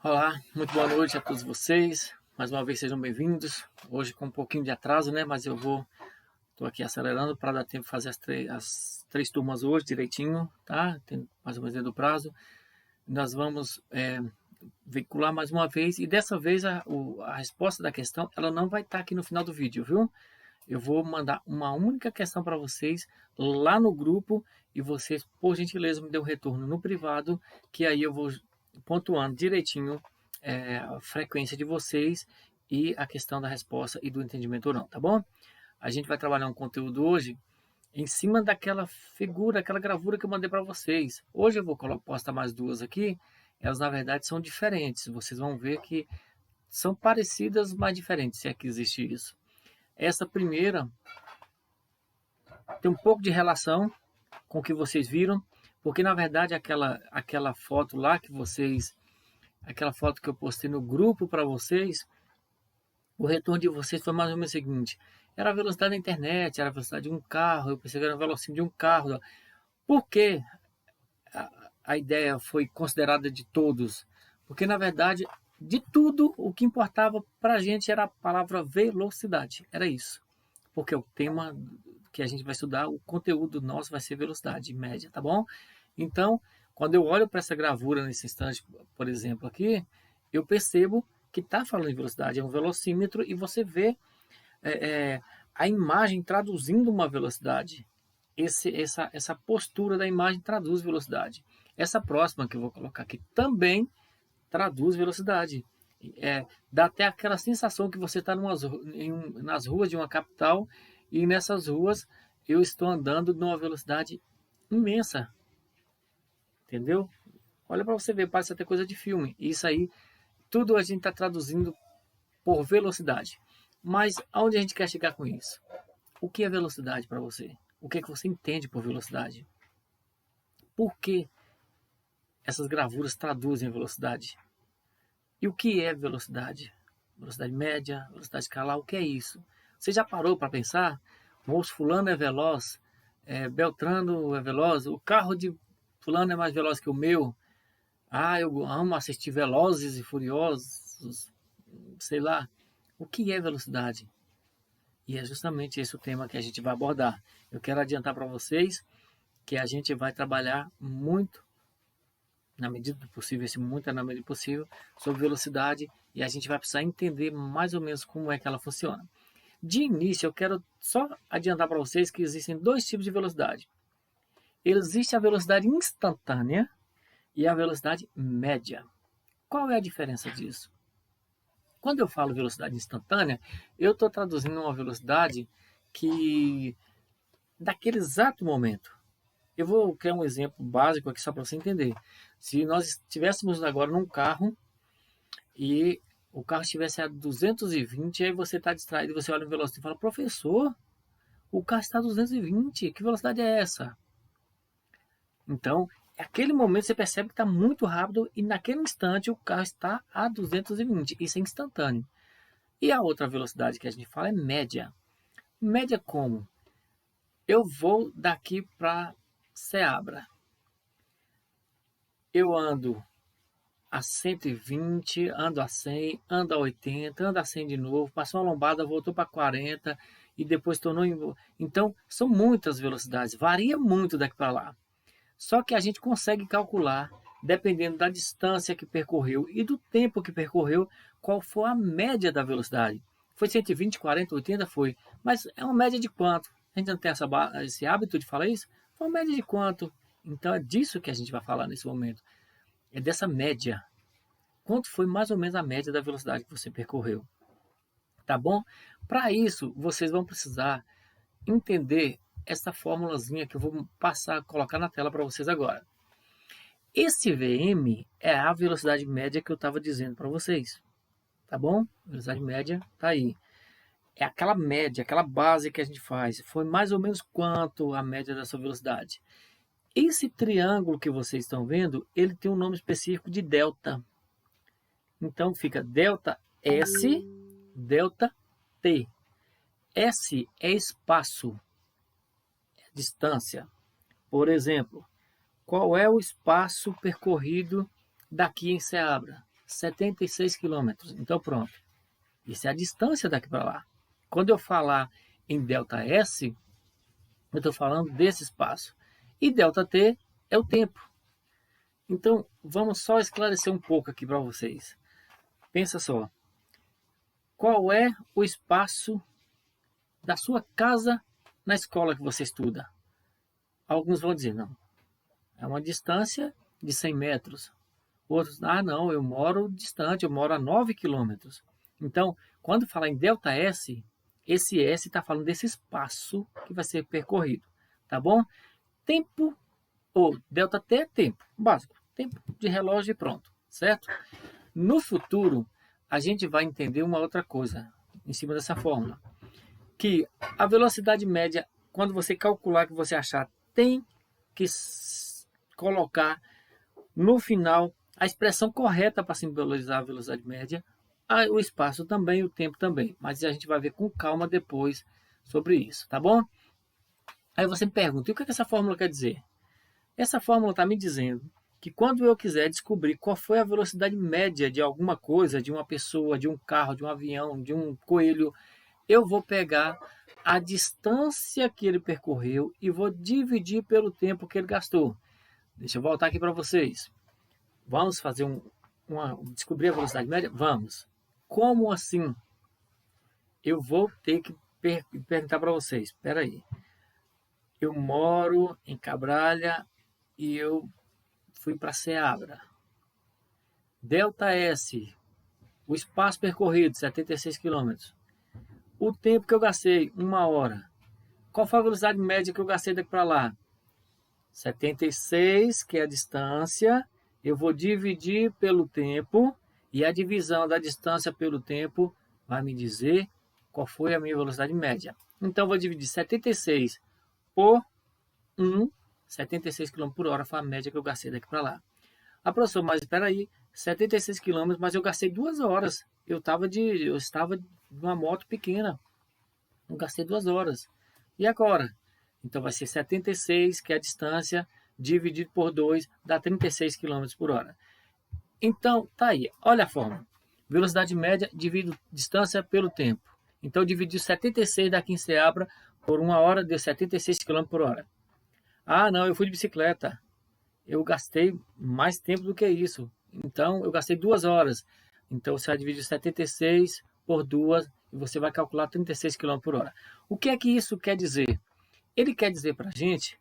Olá, muito boa noite a todos vocês. Mais uma vez sejam bem-vindos. Hoje com um pouquinho de atraso, né? Mas tô aqui acelerando para dar tempo de fazer as três turmas hoje direitinho, tá? Tem mais ou menos dentro do prazo. Nós vamos veicular mais uma vez e dessa vez a resposta da questão ela não vai estar aqui no final do vídeo, viu? Eu vou mandar uma única questão para vocês lá no grupo e vocês, por gentileza, me dê um retorno no privado, que aí eu vou pontuando direitinho a frequência de vocês e a questão da resposta e do entendimento ou não, tá bom? A gente vai trabalhar um conteúdo hoje em cima daquela figura, aquela gravura que eu mandei para vocês. Hoje eu vou postar mais duas aqui, elas na verdade são diferentes, vocês vão ver que são parecidas, mas diferentes, se é que existe isso. Essa primeira tem um pouco de relação com o que vocês viram, porque na verdade aquela foto lá aquela foto que eu postei no grupo para vocês, o retorno de vocês foi mais ou menos o seguinte: era a velocidade da internet, era a velocidade de um carro, eu pensei que era o velocímetro de um carro. Por que a ideia foi considerada de todos? Porque na verdade, de tudo, o que importava para a gente era a palavra velocidade, era isso. Porque o tema que a gente vai estudar, o conteúdo nosso vai ser velocidade média, tá bom? Então, quando eu olho para essa gravura nesse instante, por exemplo, aqui, eu percebo que está falando de velocidade, é um velocímetro e você vê é, é, a imagem traduzindo uma velocidade. Essa postura da imagem traduz velocidade. Essa próxima que eu vou colocar aqui também traduz velocidade. Dá até aquela sensação que você está nas ruas de uma capital e nessas ruas eu estou andando numa velocidade imensa, entendeu? Olha para você ver, parece até coisa de filme. Isso aí, tudo a gente está traduzindo por velocidade. Mas aonde a gente quer chegar com isso? O que é velocidade para você? O que é que você entende por velocidade? Por que essas gravuras traduzem a velocidade? E o que é velocidade? Velocidade média, velocidade escalar, o que é isso? Você já parou para pensar? Moço, fulano é veloz, Beltrano é veloz, o carro de fulano é mais veloz que o meu. Ah, eu amo assistir Velozes e Furiosos, sei lá. O que é velocidade? E é justamente esse o tema que a gente vai abordar. Eu quero adiantar para vocês que a gente vai trabalhar muito na medida do possível, esse muito é na medida do possível, sobre velocidade e a gente vai precisar entender mais ou menos como é que ela funciona. De início, eu quero só adiantar para vocês que existem dois tipos de velocidade. Existe a velocidade instantânea e a velocidade média. Qual é a diferença disso? Quando eu falo velocidade instantânea, eu estou traduzindo uma velocidade que, daquele exato momento, eu vou criar um exemplo básico aqui só para você entender. Se nós estivéssemos agora num carro e o carro estivesse a 220, aí você está distraído, você olha no velocímetro e fala: professor, o carro está a 220, que velocidade é essa? Então, naquele momento você percebe que está muito rápido e naquele instante o carro está a 220. Isso é instantâneo. E a outra velocidade que a gente fala é média. Média como? Eu vou daqui para Ceabra. Eu ando a 120, ando a 100, ando a 80, ando a 100 de novo, passou uma lombada, voltou para 40 e depois tornou em... Então, são muitas velocidades, varia muito daqui para lá. Só que a gente consegue calcular, dependendo da distância que percorreu e do tempo que percorreu, qual foi a média da velocidade. Foi 120, 40, 80? Foi. Mas é uma média de quanto? A gente não tem esse hábito de falar isso? Foi uma média de quanto? Então é disso que a gente vai falar nesse momento. É dessa média. Quanto foi mais ou menos a média da velocidade que você percorreu? Tá bom? Para isso, vocês vão precisar entender essa formulazinha que eu vou passar, colocar na tela para vocês agora. Esse VM é a velocidade média que eu estava dizendo para vocês. Tá bom? Velocidade média tá aí. É aquela média, aquela base que a gente faz. Foi mais ou menos quanto a média da sua velocidade. Esse triângulo que vocês estão vendo, ele tem um nome específico de delta. Então fica delta S, delta T. S é espaço, é distância. Por exemplo, qual é o espaço percorrido daqui em Ceabra? 76 quilômetros. Então pronto, isso é a distância daqui para lá. Quando eu falar em ΔS, eu estou falando desse espaço. E ΔT é o tempo. Então vamos só esclarecer um pouco aqui para vocês. Pensa só, qual é o espaço da sua casa na escola que você estuda? Alguns vão dizer, não, é uma distância de 100 metros. Outros, não, eu moro distante, eu moro a 9 quilômetros. Então, quando falar em ΔS, esse S está falando desse espaço que vai ser percorrido, tá bom? Tempo, ou ΔT é tempo, básico, tempo de relógio e pronto, certo? No futuro, a gente vai entender uma outra coisa em cima dessa fórmula, que a velocidade média, quando você calcular que você achar, tem que colocar no final a expressão correta para simbolizar a velocidade média, o espaço também, o tempo também. Mas a gente vai ver com calma depois sobre isso, tá bom? Aí você me pergunta, e o que essa fórmula quer dizer? Essa fórmula está me dizendo que quando eu quiser descobrir qual foi a velocidade média de alguma coisa, de uma pessoa, de um carro, de um avião, de um coelho, eu vou pegar a distância que ele percorreu e vou dividir pelo tempo que ele gastou. Deixa eu voltar aqui para vocês. Vamos fazer descobrir a velocidade média? Vamos. Como assim? Eu vou ter que perguntar para vocês. Espera aí. Eu moro em Cabralha e eu fui para Ceabra. ΔS, o espaço percorrido, 76 km. O tempo que eu gastei, 1 hora. Qual foi a velocidade média que eu gastei daqui para lá? 76, que é a distância. Eu vou dividir pelo tempo. E a divisão da distância pelo tempo vai me dizer qual foi a minha velocidade média. Então, eu vou dividir 76 por 1. 76 km por hora foi a média que eu gastei daqui para lá. Ah, professor, mas espera aí, 76 km, mas eu gastei 2 horas. Eu estava numa moto pequena. Eu gastei 2 horas. E agora? Então vai ser 76, que é a distância, dividido por 2, dá 36 km por hora. Então, tá aí. Olha a fórmula. Velocidade média divido distância pelo tempo. Então, eu dividi 76 daqui em Ceabra por 1 hora, deu 76 km por hora. Ah, não, eu fui de bicicleta. Eu gastei mais tempo do que isso. Então, eu gastei 2 horas. Então, você vai dividir 76 por 2 e você vai calcular 36 km por hora. O que é que isso quer dizer? Ele quer dizer para a gente,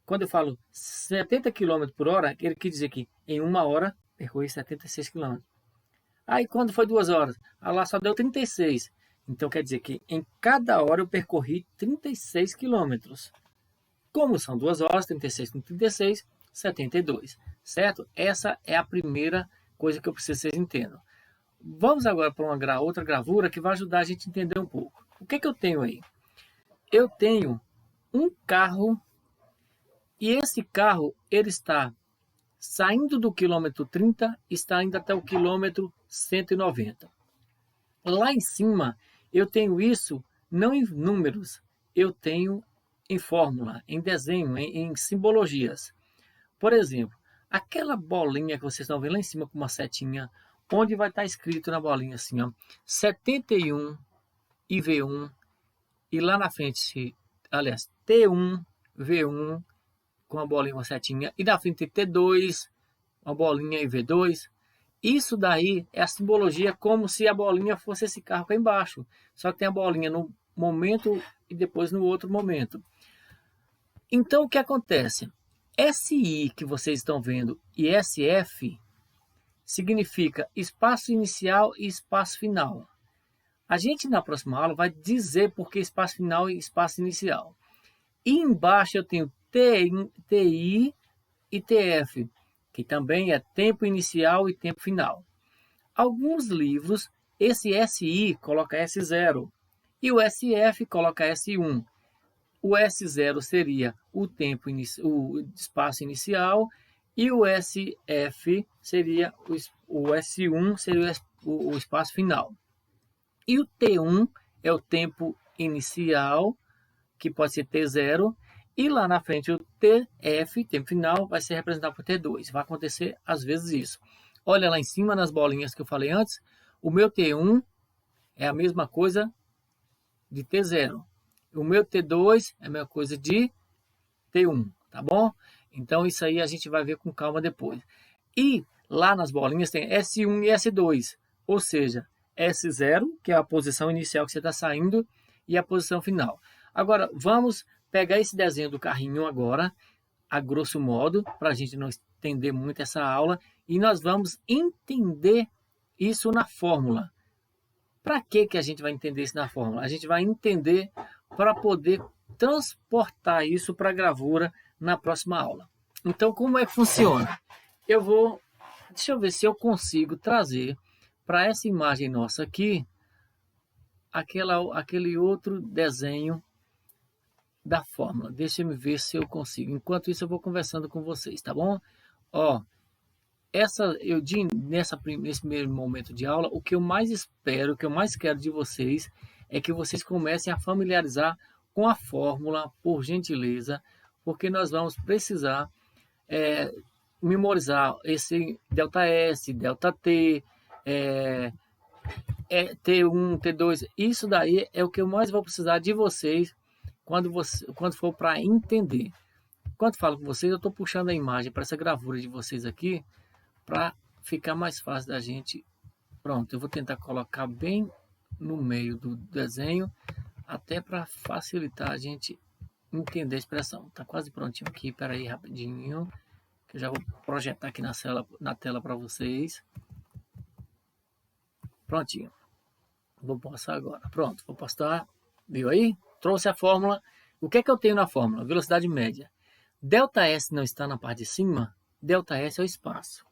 quando eu falo 70 km por hora, ele quer dizer que em 1 hora percorri 76 km. Aí, quando foi 2 horas, lá só deu 36. Então, quer dizer que em cada hora eu percorri 36 km. Como são 2 horas, 36 com 36, 72, certo? Essa é a primeira coisa que eu preciso que vocês entendam. Vamos agora para outra gravura que vai ajudar a gente a entender um pouco. O que é que eu tenho aí? Eu tenho um carro e esse carro ele está saindo do quilômetro 30, está indo até o quilômetro 190. Lá em cima eu tenho isso não em números, eu tenho em fórmula, em desenho, em simbologias. Por exemplo, aquela bolinha que vocês estão vendo lá em cima com uma setinha, onde vai estar escrito na bolinha assim, ó, 71 IV1, e lá na frente, aliás, T1 V1 com a bolinha, uma setinha, e na frente T2, uma bolinha e V2. Isso daí é a simbologia como se a bolinha fosse esse carro cá embaixo. Só que tem a bolinha no momento e depois no outro momento. Então, o que acontece? SI que vocês estão vendo e SF significa espaço inicial e espaço final. A gente na próxima aula vai dizer por que espaço final e espaço inicial. E embaixo eu tenho TI e TF, que também é tempo inicial e tempo final. Alguns livros, esse SI coloca S0 e o SF coloca S1. O S0 seria o tempo o espaço inicial e o SF seria o S1 seria o espaço final. E o T1 é o tempo inicial, que pode ser T0, e lá na frente o TF, tempo final, vai ser representado por T2. Vai acontecer às vezes isso. Olha lá em cima nas bolinhas que eu falei antes, o meu T1 é a mesma coisa de T0. O meu T2 é a mesma coisa de T1, tá bom? Então isso aí a gente vai ver com calma depois. E lá nas bolinhas tem S1 e S2, ou seja, S0, que é a posição inicial que você está saindo, e a posição final. Agora, vamos pegar esse desenho do carrinho agora, a grosso modo, para a gente não estender muito essa aula, e nós vamos entender isso na fórmula. Para que a gente vai entender isso na fórmula? A gente vai entender para poder transportar isso para a gravura na próxima aula. Então, como é que funciona? Deixa eu ver se eu consigo trazer para essa imagem nossa aqui, aquele outro desenho da fórmula. Deixa eu ver se eu consigo. Enquanto isso, eu vou conversando com vocês, tá bom? Ó, nesse primeiro momento de aula, o que eu mais espero, o que eu mais quero de vocês é que vocês comecem a familiarizar com a fórmula, por gentileza, porque nós vamos precisar memorizar esse ΔS, ΔT, T1, T2. Isso daí é o que eu mais vou precisar de vocês quando for para entender. Enquanto falo com vocês, eu estou puxando a imagem para essa gravura de vocês aqui, para ficar mais fácil da gente. Pronto, eu vou tentar colocar bem no meio do desenho, até para facilitar a gente entender a expressão. Tá quase prontinho aqui, espera aí rapidinho, que eu já vou projetar aqui na tela para vocês. Prontinho. Vou postar agora. Pronto, vou postar. Viu aí? Trouxe a fórmula. O que é que eu tenho na fórmula? Velocidade média. ΔS não está na parte de cima. ΔS é o espaço.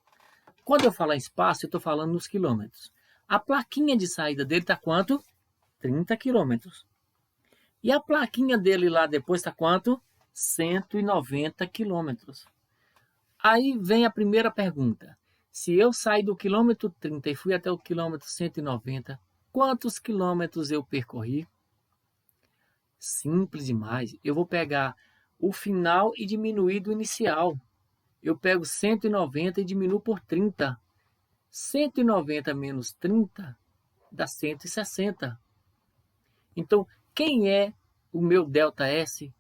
Quando eu falar em espaço, eu estou falando nos quilômetros. A plaquinha de saída dele está quanto? 30 quilômetros. E a plaquinha dele lá depois está quanto? 190 quilômetros. Aí vem a primeira pergunta. Se eu sair do quilômetro 30 e fui até o quilômetro 190, quantos quilômetros eu percorri? Simples demais. Eu vou pegar o final e diminuir do inicial. Eu pego 190 e diminuo por 30. 190 menos 30 dá 160. Então, quem é o meu ΔS?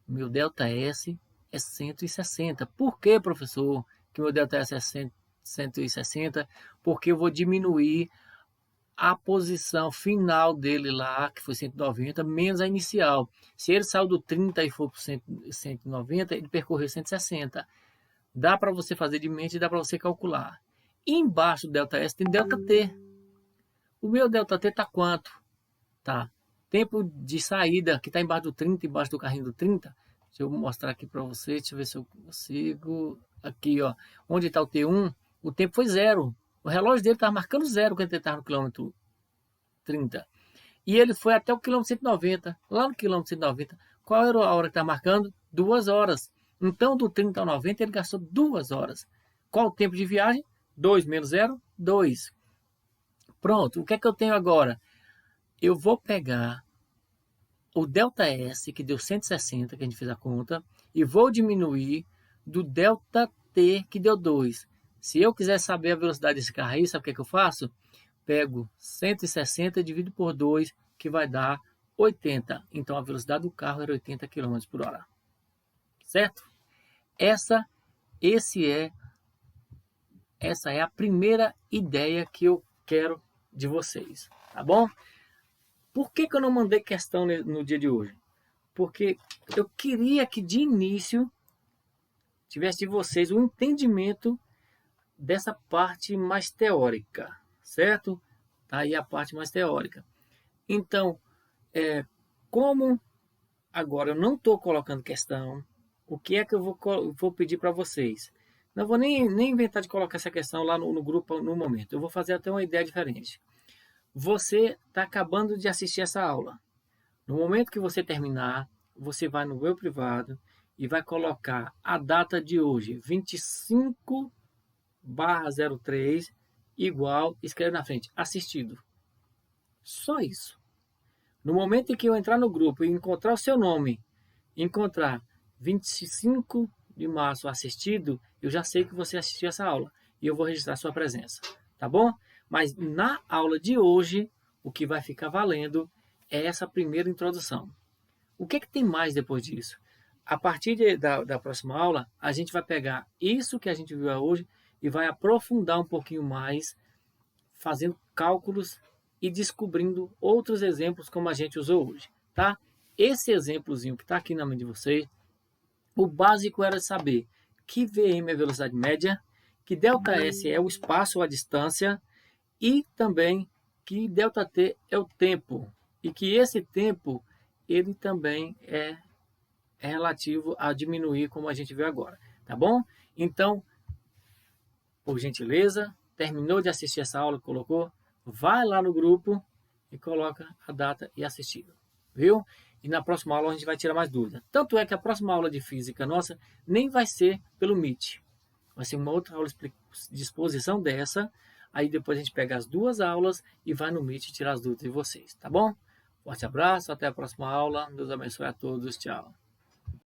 O meu ΔS é 160. Por que, professor, que o meu ΔS é 160? Porque eu vou diminuir a posição final dele lá, que foi 190, menos a inicial. Se ele saiu do 30 e for para 190, ele percorreu 160. Dá para você fazer de mente, dá para você calcular. E embaixo do ΔS tem ΔT. O meu ΔT está quanto? Tá. Tempo de saída, que está embaixo do 30, embaixo do carrinho do 30. Deixa eu mostrar aqui para você, deixa eu ver se eu consigo. Aqui, ó, onde está o T1, o tempo foi 0. O relógio dele estava marcando 0 quando ele estava no quilômetro 30. E ele foi até o quilômetro 190. Lá no quilômetro 190, qual era a hora que está marcando? 2 horas. Então, do 30 ao 90, ele gastou 2 horas. Qual o tempo de viagem? 2 menos 0, 2. Pronto, o que é que eu tenho agora? Eu vou pegar o ΔS, que deu 160, que a gente fez a conta, e vou diminuir do ΔT, que deu 2. Se eu quiser saber a velocidade desse carro aí, sabe o que é que eu faço? Pego 160 e divido por 2, que vai dar 80. Então, a velocidade do carro era 80 km por hora. Certo? Essa é a primeira ideia que eu quero de vocês, tá bom? Por que eu não mandei questão no dia de hoje? Porque eu queria que de início tivesse de vocês um entendimento dessa parte mais teórica, certo? Tá aí a parte mais teórica. Então, como agora eu não estou colocando questão, o que é que eu vou pedir para vocês? Não vou nem inventar de colocar essa questão lá no grupo no momento. Eu vou fazer até uma ideia diferente. Você está acabando de assistir essa aula. No momento que você terminar, você vai no meu privado e vai colocar a data de hoje, 25/03, igual, escreve na frente, assistido. Só isso. No momento em que eu entrar no grupo e encontrar o seu nome, encontrar 25 de março assistido, eu já sei que você assistiu essa aula. e eu vou registrar sua presença, tá bom? Mas na aula de hoje, o que vai ficar valendo é essa primeira introdução. O que tem mais depois disso? A partir da próxima aula, a gente vai pegar isso que a gente viu hoje e vai aprofundar um pouquinho mais, fazendo cálculos e descobrindo outros exemplos como a gente usou hoje, tá? Esse exemplozinho que está aqui na mente de vocês, o básico era saber que Vm é a velocidade média, que ΔS é o espaço ou a distância e também que ΔT é o tempo e que esse tempo ele também é relativo a diminuir, como a gente viu agora, tá bom? Então, por gentileza, terminou de assistir essa aula que colocou, vai lá no grupo e coloca a data e assistir, viu? E na próxima aula a gente vai tirar mais dúvidas. Tanto é que a próxima aula de física nossa nem vai ser pelo Meet. Vai ser uma outra aula de exposição dessa. Aí depois a gente pega as duas aulas e vai no Meet tirar as dúvidas de vocês, tá bom? Forte abraço, até a próxima aula. Deus abençoe a todos. Tchau.